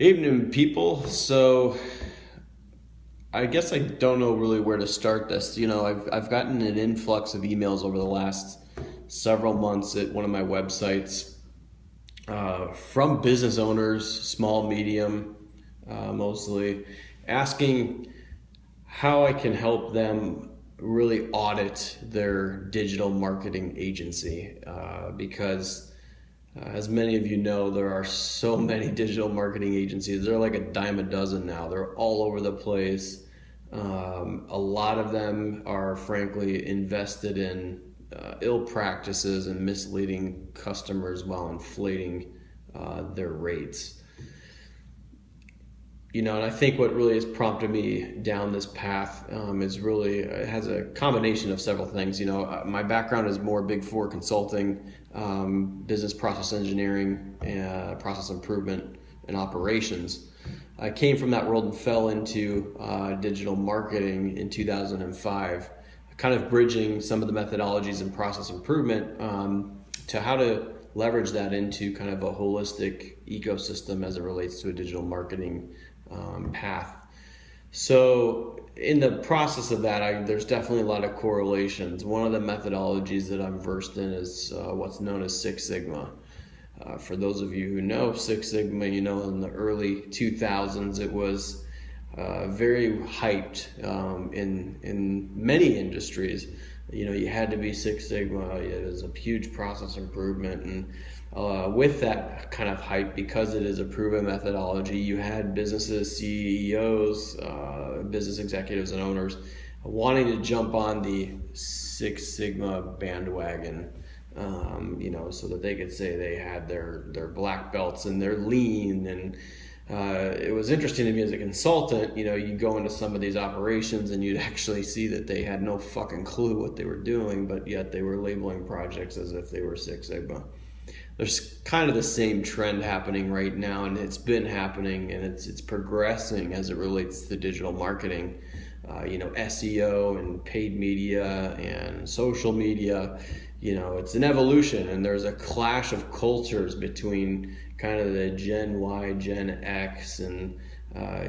Evening, people. So I guess I don't know really where to start this. I've gotten an influx of emails over the last several months at one of my websites from business owners, small, medium, mostly, asking how I can help them really audit their digital marketing agency because as many of you know, there are so many digital marketing agencies. They're like a dime a dozen now. They're all over the place. A lot of them are frankly invested in ill practices and misleading customers while inflating their rates. And I think what really has prompted me down this path is really, it has a combination of several things. My background is more Big Four consulting, business process engineering, process improvement, and operations. I came from that world and fell into digital marketing in 2005, kind of bridging some of the methodologies and process improvement to how to leverage that into kind of a holistic ecosystem as it relates to a digital marketing path. So in the process of that, there's definitely a lot of correlations. One of the methodologies that I'm versed in is what's known as Six Sigma. For those of you who know Six Sigma, in the early 2000s, it was very hyped in many industries. You had to be Six Sigma. It was a huge process improvement, and with that kind of hype, because it is a proven methodology, you had businesses, CEOs, business executives and owners wanting to jump on the Six Sigma bandwagon, so that they could say they had their black belts and they're lean. And it was interesting to me as a consultant, you'd go into some of these operations and you'd actually see that they had no fucking clue what they were doing, but yet they were labeling projects as if they were Six Sigma. There's kind of the same trend happening right now, and it's been happening, and it's progressing as it relates to digital marketing. SEO and paid media and social media, it's an evolution, and there's a clash of cultures between kind of the Gen Y, Gen X, and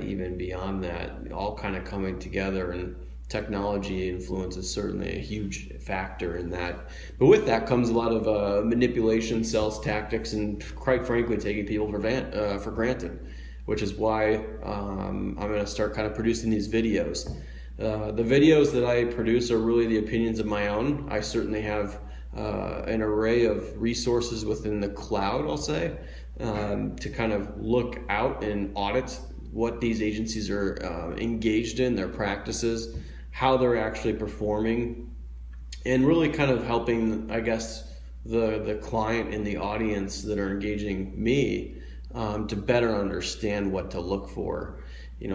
even beyond that, all kind of coming together. And technology influence is certainly a huge factor in that. But with that comes a lot of manipulation, sales tactics, and quite frankly, taking people for granted, which is why I'm going to start kind of producing these videos. The videos that I produce are really the opinions of my own. I certainly have an array of resources within the cloud, I'll say, to kind of look out and audit what these agencies are engaged in, their practices, how they're actually performing, and really kind of helping, I guess, the client and the audience that are engaging me to better understand what to look for.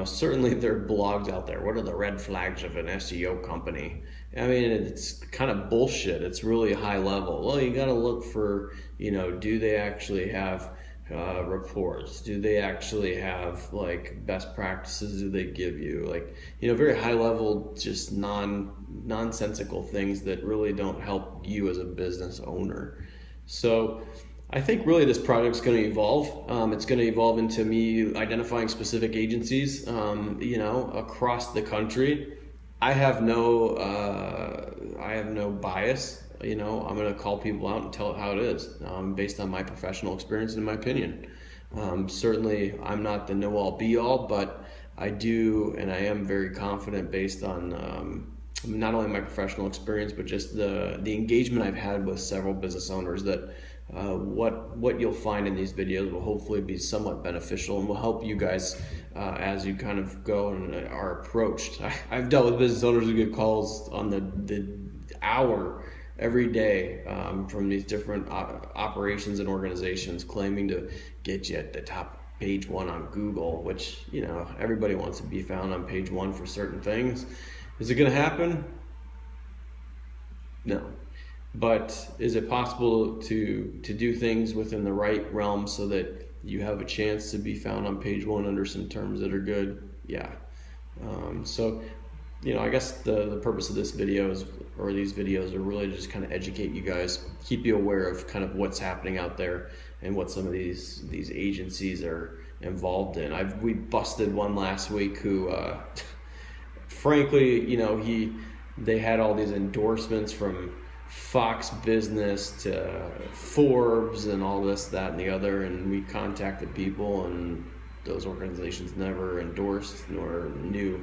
Certainly there are blogs out there. What are the red flags of an SEO company? I mean, it's kind of bullshit. It's really high level. Well, you got to look for, do they actually have reports? Do they actually have like best practices? Do they give you very high level, just nonsensical things that really don't help you as a business owner? So I think really this project's going to evolve. It's going to evolve into me identifying specific agencies, across the country. I have no bias. I'm going to call people out and tell it how it is, based on my professional experience and my opinion. Certainly, I'm not the know-all, be-all, but I do, and I am very confident based on not only my professional experience, but just the engagement I've had with several business owners, that what you'll find in these videos will hopefully be somewhat beneficial and will help you guys as you kind of go and are approached. I've dealt with business owners who get calls on the hour every day from these different operations and organizations claiming to get you at the top page one on Google, which, everybody wants to be found on page one for certain things. Is it going to happen? No. But is it possible to do things within the right realm so that you have a chance to be found on page one under some terms that are good? Yeah. I guess the purpose of this video or these videos are really just kind of educate you guys, keep you aware of kind of what's happening out there and what some of these agencies are involved in. We busted one last week who, frankly, they had all these endorsements from Fox Business to Forbes and all this, that, and the other, and we contacted people, and those organizations never endorsed nor knew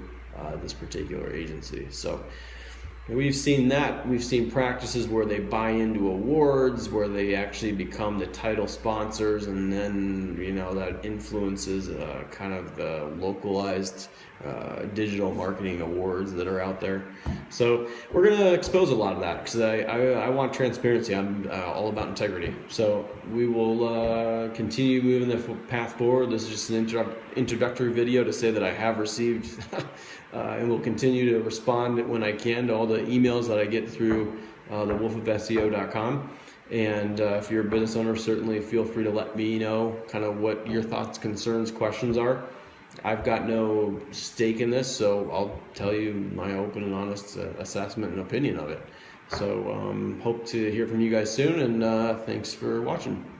this particular agency. So we've seen that. We've seen practices where they buy into awards, where they actually become the title sponsors, and then that influences kind of the localized digital marketing awards that are out there. So we're going to expose a lot of that because I want transparency. I'm all about integrity. So we will continue moving the path forward. This is just an introductory video to say that I have received and will continue to respond when I can to all the emails that I get through thewolfofseo.com. And if you're a business owner, certainly feel free to let me know kind of what your thoughts, concerns, questions are. I've got no stake in this, so I'll tell you my open and honest assessment and opinion of it. So hope to hear from you guys soon, and thanks for watching.